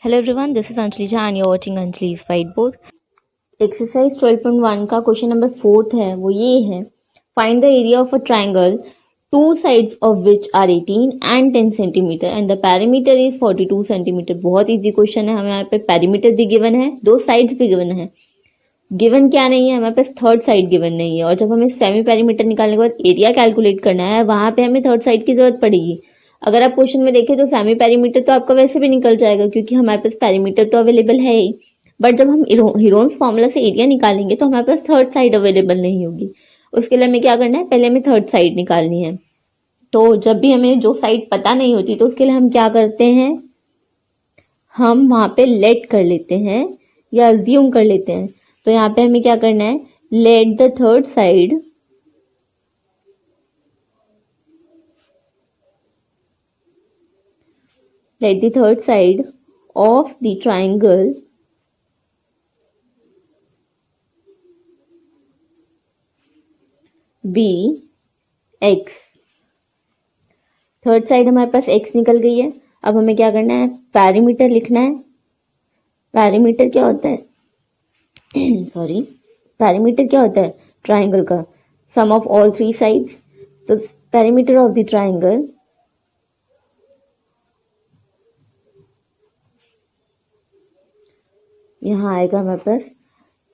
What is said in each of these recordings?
Hello everyone, this is Anjali Jha and you're watching Anjali's Whiteboard. Exercise 12.1 का question number 4 है, वो ये है, find the area of a triangle two sides of which are 18 and 10 centimetre and the perimeter is 42 centimetre. बहुत easy question है, हमें यहाँ पे पैरीमीटर भी गिवन है, दो साइड्स भी गिवन है। गिवन क्या नहीं है, हमारे पास थर्ड साइड गिवन नहीं है, और जब हमें सेमी पैरीमीटर निकालने के बाद एरिया कैलकुलेट करना है, वहां पे हमें थर्ड साइड की जरूरत पड़ेगी। अगर आप क्वेश्चन में देखें तो सेमी पैरीमीटर तो आपका वैसे भी निकल जाएगा क्योंकि हमारे पास पैरीमीटर तो अवेलेबल है ही, बट जब हम हीरोन्स फॉर्मूला से एरिया निकालेंगे तो हमारे पास थर्ड साइड अवेलेबल नहीं होगी। उसके लिए हमें क्या करना है, पहले हमें थर्ड साइड निकालनी है। तो जब भी हमें जो साइड पता नहीं होती तो उसके लिए हम क्या करते हैं, हम वहां पे लेट कर लेते हैं या अज्यूम कर लेते हैं। तो यहाँ पे हमें क्या करना है, late the third side let the third side of the triangle be x। Third side हमारे पास x निकल गई है। अब हमें क्या करना है, पैरीमीटर लिखना है। पैरीमीटर क्या होता है सॉरी, पैरीमीटर क्या होता है, ट्राइंगल का सम ऑफ ऑल थ्री साइड्स। तो पैरीमीटर ऑफ द ट्राइंगल यहाँ आएगा हमारे पास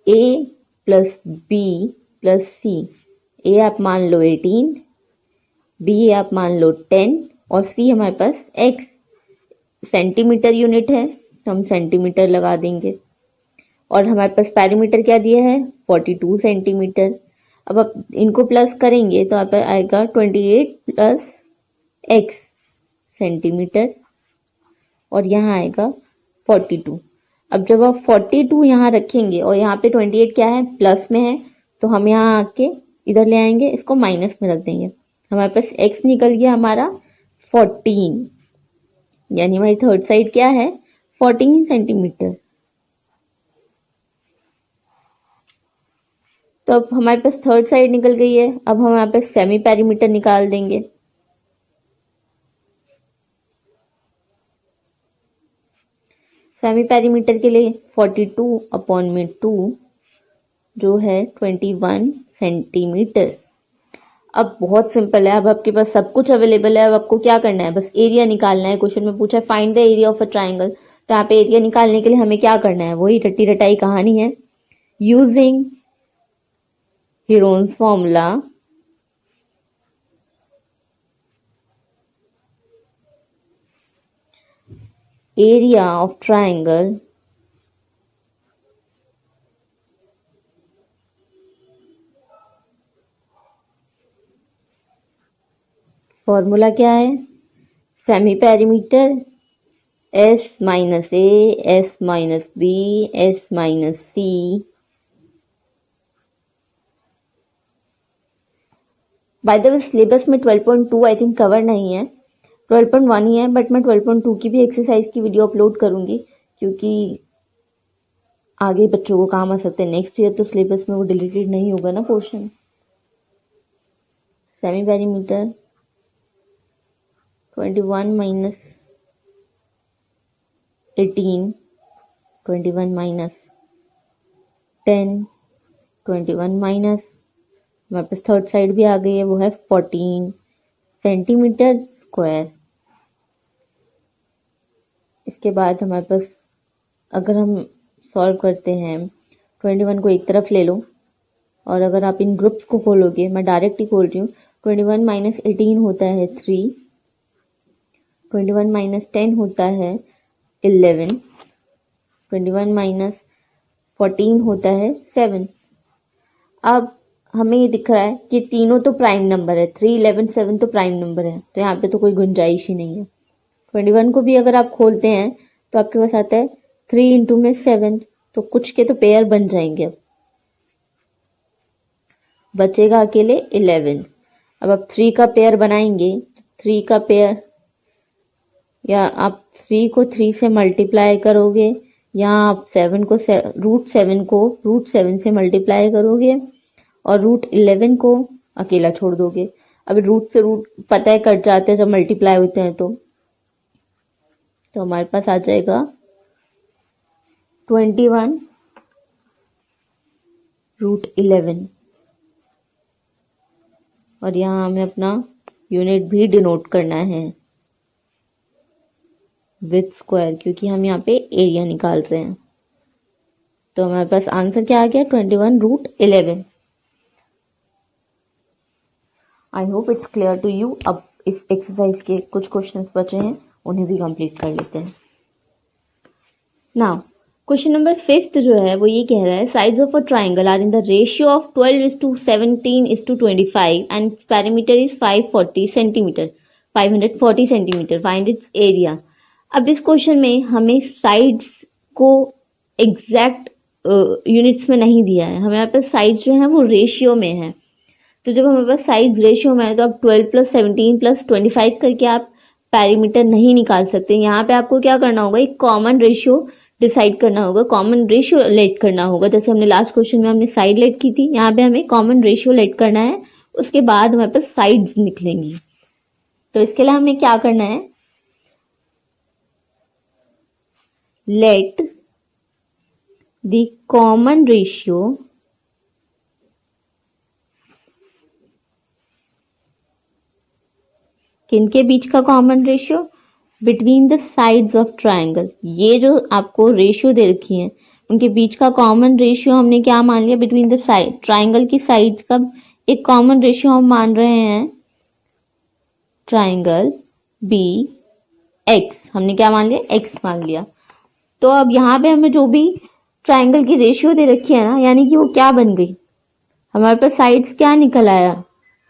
a प्लस बी प्लस सी। ए आप मान लो 18, बी आप मान लो 10 और सी हमारे पास x। सेंटीमीटर यूनिट है तो हम सेंटीमीटर लगा देंगे, और हमारे पास पैरीमीटर क्या दिया है, 42 सेंटीमीटर। अब आप इनको प्लस करेंगे तो आप आएगा 28 प्लस x सेंटीमीटर, और यहाँ आएगा 42। अब जब आप 42 यहाँ रखेंगे और यहाँ पे 28 क्या है, प्लस में है, तो हम यहाँ आके इधर ले आएंगे, इसको माइनस में रख देंगे। हमारे पास x निकल गया हमारा 14, यानी हमारी थर्ड साइड क्या है, 14 सेंटीमीटर। तो अब हमारे पास थर्ड साइड निकल गई है। अब हम यहाँ पे सेमी पैरीमीटर निकाल देंगे। सेमी पैरीमीटर के लिए 42 अपॉन में 2 जो है 21 सेंटीमीटर। अब बहुत सिंपल है, अब आपके पास सब कुछ अवेलेबल है। अब आपको क्या करना है, बस एरिया निकालना है। क्वेश्चन में पूछा है find the area of a triangle, तो यहाँ पे एरिया निकालने के लिए हमें क्या करना है, वही रट्टी रटाई कहानी है। Using Heron's formula area of triangle formula क्या है, semi perimeter s minus a, s minus b, s minus c by the way syllabus में 12.2 आई थिंक कवर नहीं है, 12.1 ही है, बट मैं 12.2 की भी एक्सरसाइज की वीडियो अपलोड करूंगी क्योंकि आगे बच्चों को काम आ सकते हैं। नेक्स्ट ईयर तो सिलेबस में वो डिलीटेड नहीं होगा ना portion. Semi perimeter 21 minus 18, 21 minus 10, 21 minus हमारे पास थर्ड साइड भी आ गई है, वो है 14 सेंटीमीटर स्क्वायर। इसके बाद हमारे पास अगर हम सॉल्व करते हैं, 21 को एक तरफ ले लो, और अगर आप इन ग्रुप्स को खोलोगे, मैं डायरेक्ट ही खोल रही हूँ, 21 माइनस 18 होता है 3, 21 माइनस 10 होता है 11, 21 माइनस 14 होता है 7। अब हमें ये दिख रहा है कि तीनों तो प्राइम नंबर है, 3, 11, 7 तो प्राइम नंबर है, तो यहाँ पे तो कोई गुंजाइश ही नहीं है। 21 को भी अगर आप खोलते हैं तो आपके पास आता है 3 इंटू में 7, तो कुछ के तो पेयर बन जाएंगे। अब बचेगा अकेले 11। अब आप 3 का पेयर बनाएंगे, 3 का पेयर, या आप 3 को 3 से मल्टीप्लाई करोगे, या आप 7 को रूट 7 से मल्टीप्लाई करोगे, और रूट 11 को अकेला छोड़ दोगे। अब रूट से रूट पता है कट जाते हैं जब मल्टीप्लाई होते हैं, तो हमारे पास आ जाएगा 21√11 और यहाँ हमें अपना यूनिट भी डिनोट करना है विथ स्क्वायर, क्योंकि हम यहाँ पे एरिया निकाल रहे हैं। तो हमारे पास आंसर क्या आ गया? 21√11। I hope it's clear to you. अब इस एक्सरसाइज के कुछ क्वेश्चंस बचे हैं, उन्हें भी कंप्लीट कर लेते हैं। नाउ क्वेश्चन नंबर 5 जो है वो ये कह रहा है, sides of a triangle are in the ratio of 12:17:25 and perimeter is 540 centimetre, 540 centimetre, find its area. अब इस क्वेश्चन में हमें साइड्स को एग्जैक्ट यूनिट्स में नहीं दिया है, हमारे पास साइड्स जो है वो रेशियो में है। तो जब हमारे पास साइड्स रेशियो में है तो आप 12 + 17 + 25 करके आप पैरीमीटर नहीं निकाल सकते। यहाँ पे आपको क्या करना होगा, एक कॉमन रेशियो डिसाइड करना होगा, कॉमन रेशियो लेट करना होगा। जैसे हमने लास्ट क्वेश्चन में हमने साइड लेट की थी, यहाँ पे हमें कॉमन रेशियो लेट करना है, उसके बाद हमारे पास साइड्स निकलेंगी। तो इसके लिए हमें क्या करना है, लेट द कॉमन रेशियो किनके बीच का common ratio, between the sides of triangle. ये जो आपको रेशियो दे रखी है उनके बीच का कॉमन रेशियो हमने क्या मान लिया, बिटवीन द साइड, ट्राइंगल की साइड्स का एक कॉमन रेशियो हम मान रहे हैं ट्राइंगल बी एक्स, हमने क्या मान लिया, एक्स मान लिया। तो अब यहाँ पे हमें जो भी ट्राइंगल की रेशियो दे रखी है ना, यानी कि वो क्या बन गई, हमारे पास साइड्स क्या निकल आया,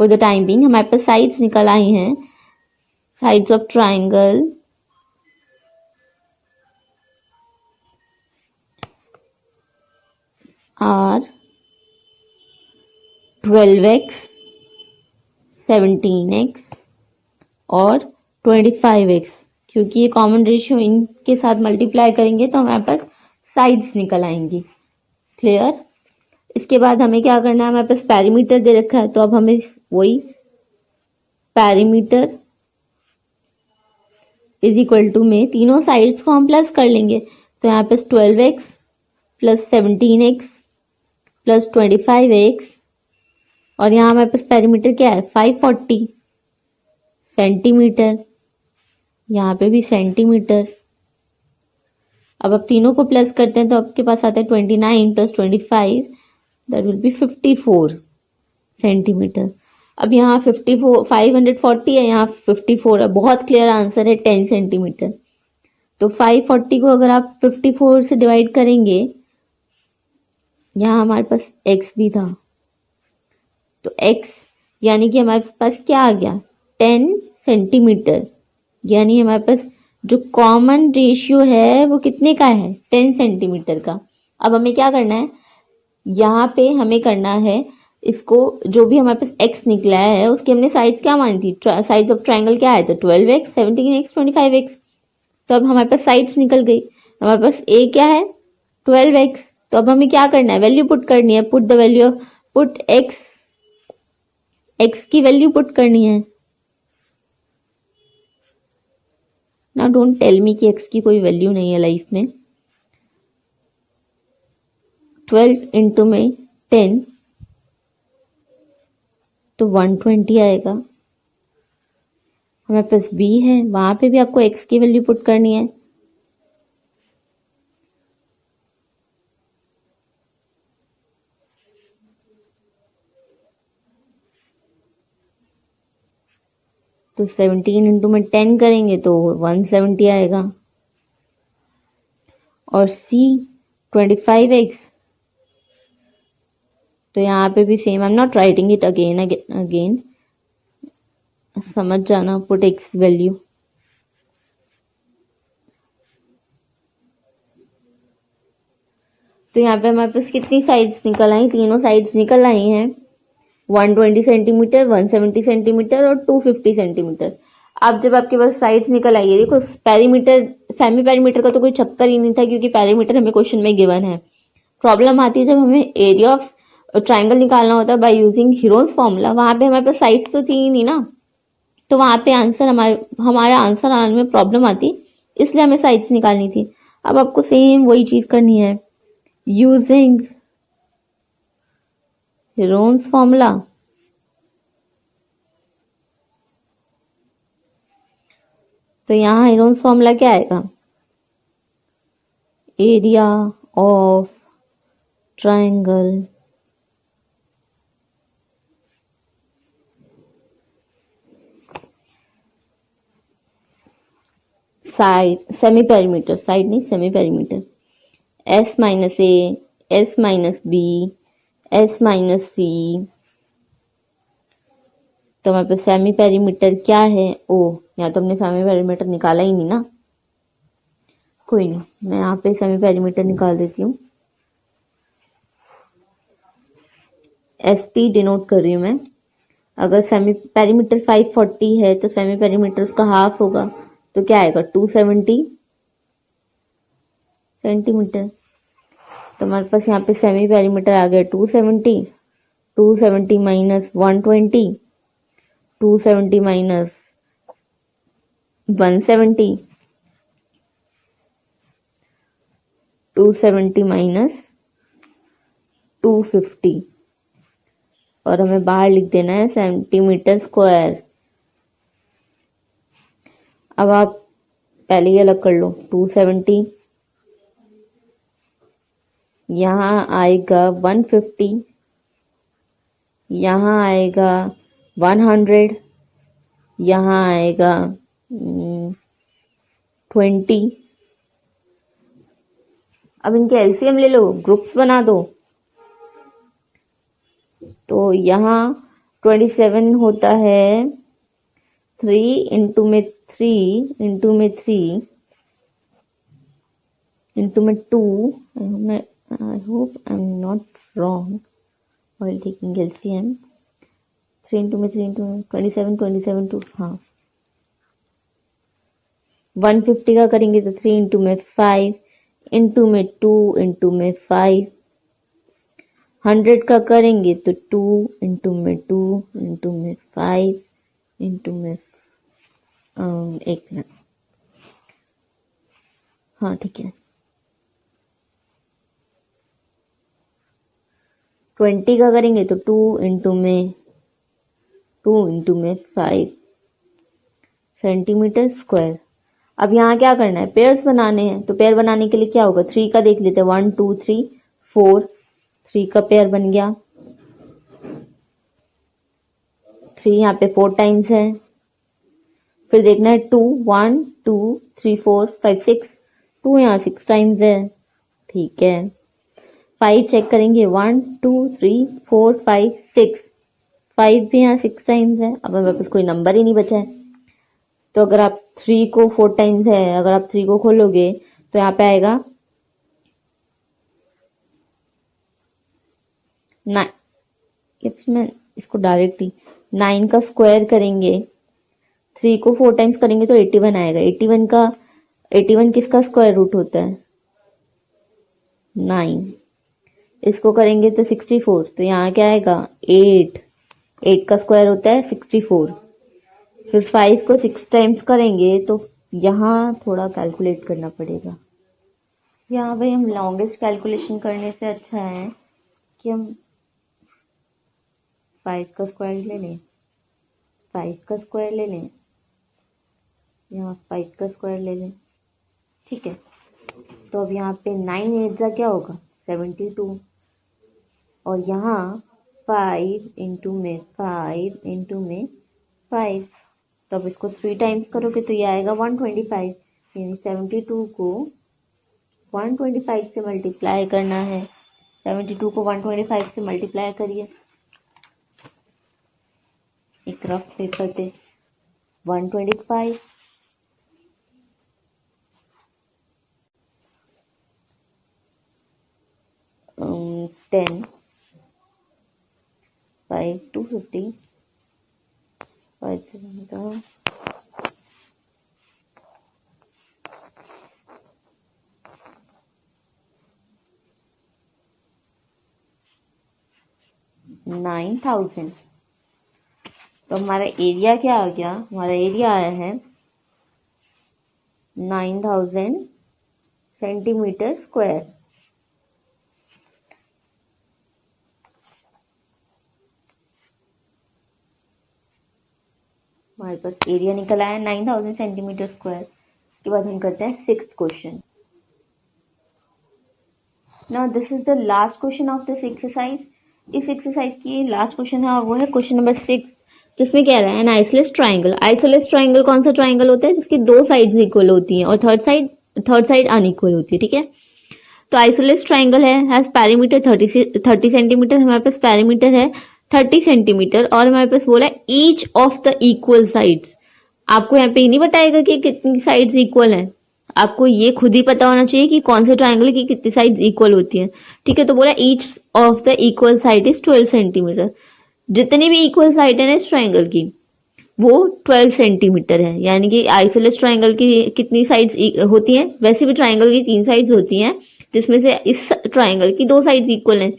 फॉर द टाइम बीइंग हमारे पास साइड्स निकल आई हैं, sides of triangle are 12x, 17x और 25x, क्योंकि ये कॉमन रेशियो इनके साथ मल्टीप्लाई करेंगे तो हमारे पास साइड्स निकल आएंगी। क्लियर? इसके बाद हमें क्या करना है, हमारे पास पैरीमीटर दे रखा है, तो अब हमें वही पैरीमीटर इज इक्वल टू में तीनों साइड्स को हम प्लस कर लेंगे। तो यहाँ पे 12x + 17x + 25x और यहाँ हमारे पास पैरीमीटर क्या है, 540 सेंटीमीटर, यहाँ पे भी सेंटीमीटर। अब तीनों को प्लस करते हैं तो आपके पास आता है 29 + 25, दैट विल बी 54 सेंटीमीटर। अब यहाँ 540 है, यहाँ 54 है, बहुत क्लियर आंसर है 10 सेंटीमीटर। तो 540 को अगर आप 54 से डिवाइड करेंगे, यहाँ हमारे पास x भी था, तो x यानी कि हमारे पास क्या आ गया, 10 सेंटीमीटर, यानी हमारे पास जो कॉमन रेशियो है वो कितने का है, 10 सेंटीमीटर का। अब हमें क्या करना है, यहाँ पे हमें करना है इसको, जो भी हमारे पास x निकला है उसकी हमने साइड्स क्या मानी थी, साइड्स ऑफ ट्राइंगल क्या आया था, 12x, 17x, 25x। तो अब हमारे पास साइड्स निकल गई, हमारे पास a क्या है, 12x। तो अब हमें क्या करना है, वैल्यू पुट करनी है, put the value, put x की वैल्यू पुट करनी है। नाउ डोंट टेल मी कि x की कोई वैल्यू नहीं है लाइफ में। 12 इंटू में 10 तो 120 आएगा। हमारे पास b है, वहां पे भी आपको x की वैल्यू पुट करनी है। तो 17 इंटू में 10 करेंगे तो 170 आएगा। और c 25x, तो यहाँ पे भी same, I am not writing it again, समझ जाना, पुट x वैल्यू। तो यहाँ पे हमारे पास कितनी साइड्स निकल आई, तीनों साइड्स निकल आई हैं, 120 सेंटीमीटर, 170 सेंटीमीटर और 250 सेंटीमीटर। अब जब आपके पास साइड्स निकल आई है, देखो पेरीमीटर, सेमी पेरीमीटर का तो कोई चक्कर ही नहीं था, क्योंकि पेरीमीटर हमें क्वेश्चन में गिवन है। प्रॉब्लम आती है जब हमें एरिया ऑफ ट्राइंगल निकालना होता है बाय यूजिंग हीरोज फॉर्मूला, वहां पे हमारे पास साइड्स तो थी ही नहीं ना, तो वहां पे आंसर हमारा आंसर आने में प्रॉब्लम आती, इसलिए हमें साइड्स निकालनी थी। अब आपको सेम वही चीज करनी है यूजिंग हेरोन्स फॉर्मूला। तो यहाँ हेरोन्स फॉर्मूला क्या आएगा, area of triangle side semi perimeter, side नहीं semi perimeter, s minus a, s minus b, s minus c. तो हमारे पास सेमी पेरीमीटर क्या है, ओ यहाँ तो हमने सेमी पेरीमीटर निकाला ही नहीं ना, कोई नहीं, मैं यहाँ पे सेमी पेरीमीटर निकाल देती हूँ। एसपी डिनोट कर रही हूँ मैं। अगर सेमी पेरीमीटर 540 है तो सेमी पेरीमीटर उसका हाफ होगा, तो क्या आएगा 270 सेंटीमीटर। तो हमारे पास यहाँ पे सेमी पेरीमीटर आ गया 270, 270 माइनस 120, 270 माइनस 170, 270 माइनस 250, और हमें बाहर लिख देना है सेंटीमीटर स्क्वायर। अब आप पहले ही अलग कर लो, 270 यहाँ आएगा 150, यहाँ आएगा 100, यहाँ आएगा 20। अब इनके एलसीएम ले लो, ग्रुप्स बना दो। तो यहाँ 27 होता है 3 इंटू में 3 इंटू में 3 इंटू में 2। I hope I'm not wrong while taking LCM. 3 into में 3 इंटू में 27, 27 टू हाँ 150 का करेंगे तो 3 इंटू में 5 इंटू में 2 इंटू में 5। 100 का करेंगे तो 2 इंटू में 2 इंटू में 5 इंटू में एक मिनट, हाँ ठीक है। 20 का करेंगे तो 2 इंटू में 5 सेंटीमीटर स्क्वायर। अब यहाँ क्या करना है, पेयर्स बनाने हैं। तो पेयर बनाने के लिए क्या होगा, 3 का देख लेते हैं, 1 2 3 4, 3 का पेयर बन गया। 3 यहाँ पे 4 टाइम्स है, फिर देखना है 2 1 2 3 4 5 6, 2 यहाँ 6 टाइम्स है, ठीक है। 5 चेक करेंगे, 1 2 3 4 5 6, 5 भी यहाँ 6 टाइम्स है। अब हमारे पास कोई नंबर ही नहीं बचा है। तो अगर आप 3 को 4 टाइम्स है, अगर आप 3 को खोलोगे तो यहाँ पे आएगा 9। मैं इसको डायरेक्टली 9 का स्क्वायर करेंगे, 3 को 4 टाइम्स करेंगे तो 81 आएगा। 81 किसका स्क्वायर रूट होता है, 9। इसको करेंगे तो 64, तो यहाँ क्या आएगा 8 का स्क्वायर होता है 64। फिर 5 को 6 टाइम्स करेंगे तो यहाँ थोड़ा कैलकुलेट करना पड़ेगा। यहाँ भाई हम लॉन्गेस्ट कैलकुलेशन करने से अच्छा है कि हम 5 का स्क्वायर ले लें, 5 का स्क्वायर ले लें, यहाँ 5 का स्क्वायर ले लें, ठीक है। तो अब यहाँ पे 9 8 का क्या होगा 72, और यहाँ 5 इंटू में 5 इंटू में 5। तो अब इसको 3 टाइम्स करोगे तो ये आएगा 125, यानी 72 को 125 से मल्टीप्लाई करना है। 72 को 125 से मल्टीप्लाई करिए एक रफ पेपर पे। 125 10 5 250 5 7 9000। तो हमारा एरिया क्या आ गया, हमारा एरिया आया है 9000 सेंटीमीटर स्क्वायर। हमारे पास एरिया निकल आया 9000 सेंटीमीटर स्क्वायर। इसके बाद हम करते हैं 6th question. Now this is the last question of this exercise. इस एक्सरसाइज की लास्ट क्वेश्चन है, वो है क्वेश्चन नंबर 6, जिसमें कह रहा है an isosceles triangle. Isosceles triangle कौन सा ट्राइंगल होता है? जिसकी दो साइड्स इक्वल होती हैं और थर्ड साइड अनइक्वल होती है। ठीक है, तो isosceles triangle has perimeter 30 centimetre. हमारे पास पैरीमीटर है 30 सेंटीमीटर और हमारे पास बोला each of the equal sides. आपको यहाँ पे ये नहीं बताएगा कि कितनी साइड्स इक्वल हैं, आपको ये खुद ही पता होना चाहिए कि कौन से ट्राइंगल की कितनी साइड्स इक्वल होती हैं। ठीक है, तो बोला each of the equal side is 12 centimetre. जितनी भी इक्वल साइड है ना इस ट्राइंगल की वो 12 सेंटीमीटर है। यानी कि आइसोलेस ट्राइंगल की कितनी साइड्स होती हैं? वैसे भी ट्राइंगल की 3 साइड्स होती हैं, जिसमें से इस ट्राइंगल की 2 साइड्स इक्वल हैं।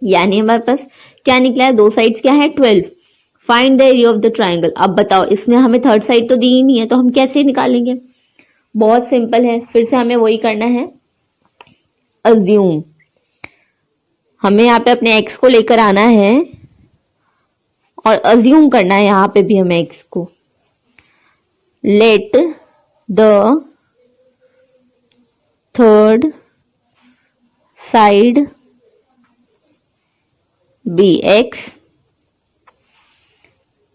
यानी हमारे पास क्या निकला है? 2 साइड्स क्या है? 12। Find the area of the triangle. अब बताओ, इसमें हमें थर्ड साइड तो दी ही नहीं है, तो हम कैसे निकालेंगे? बहुत सिंपल है, फिर से हमें वही करना है, अज्यूम। हमें यहाँ पे अपने एक्स को लेकर आना है और अज्यूम करना है यहाँ पे भी हमें एक्स को। Let the third side be x.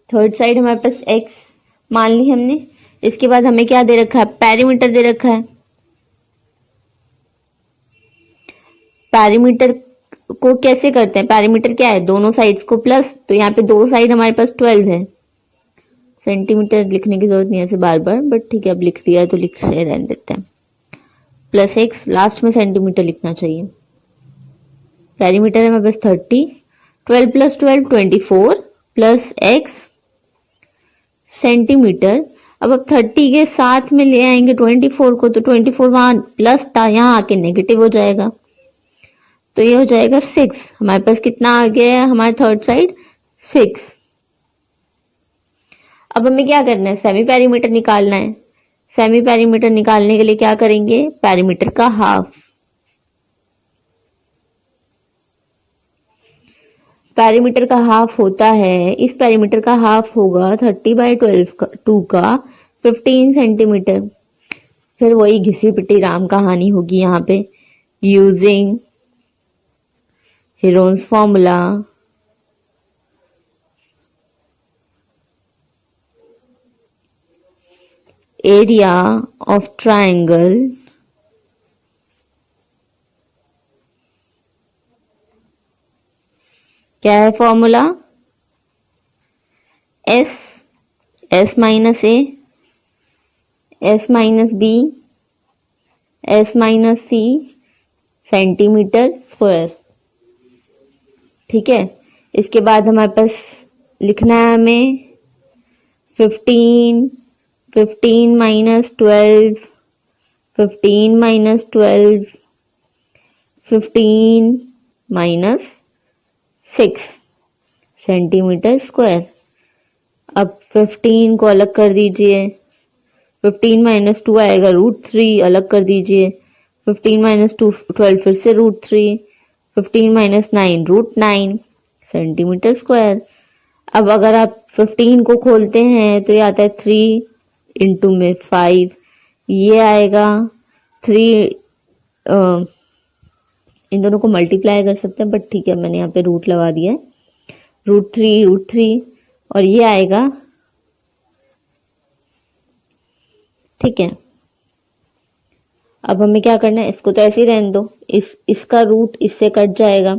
Third side हमारे पास एक्स मान ली हमने। इसके बाद हमें क्या दे रखा है? पैरीमीटर दे रखा है। पैरीमीटर को कैसे करते हैं? पैरीमीटर क्या है? दोनों साइड्स को प्लस, तो यहाँ पे 2 साइड हमारे पास 12 है। सेंटीमीटर लिखने की जरूरत नहीं है ऐसे बार बार, बट ठीक है, अब लिख दिया तो लिख रहने देते हैं। प्लस एक्स, लास्ट में सेंटीमीटर लिखना चाहिए। पैरीमीटर है हमारे पास 30, 12 प्लस 12 24 प्लस एक्स सेंटीमीटर। अब 30 के साथ में ले आएंगे 24 को, तो 24 वहां प्लस था, यहाँ आके नेगेटिव हो जाएगा, तो ये हो जाएगा 6। हमारे पास कितना आ गया है? हमारे थर्ड साइड 6। अब हमें क्या करना है? सेमी पैरीमीटर निकालना है। सेमी पैरीमीटर निकालने के लिए क्या करेंगे? पैरीमीटर का हाफ। पैरीमीटर का हाफ होता है, इस पैरीमीटर का हाफ होगा 30/12 का 15 सेंटीमीटर। फिर वही घिसी पिटी राम कहानी होगी यहाँ पे। Using Heron's formula, area of triangle क्या है formula? S minus A, S minus B, S minus C centimetre square. ठीक है, इसके बाद हमारे पास लिखना है हमें 15 minus 12, 15 minus 12, 15 minus 6 centimetre square. अब 15 को अलग कर दीजिए, 15 माइनस 2 आएगा √3, अलग कर दीजिए। 15 माइनस 2 12 फिर से √3, 15 माइनस 9 √9 सेंटीमीटर स्क्वायर। अब अगर आप 15 को खोलते हैं तो ये आता है 3 इंटू में 5, ये आएगा 3। इन दोनों को मल्टीप्लाई कर सकते हैं, बट ठीक है मैंने यहाँ पे रूट लगा दिया है, √3 और ये आएगा। ठीक है, अब हमें क्या करना है? इसको तो ऐसे ही रहने दो, इसका रूट इससे कट जाएगा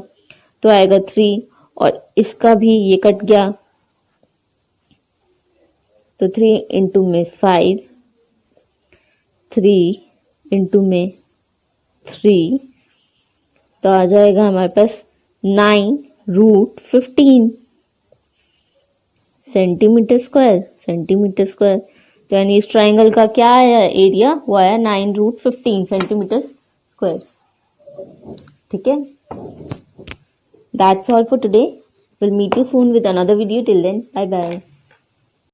तो आएगा 3, और इसका भी ये कट गया तो 3 इंटू में 5, 3 इंटू में 3, तो आ जाएगा हमारे पास 9√15 सेंटीमीटर स्क्वायर। तो यानी इस ट्राइंगल का क्या आया एरिया? वो आया 9√15 सेंटीमीटर स्क्वायर। ठीक है, that's all for today. Will meet you soon with another video. Till then, bye bye.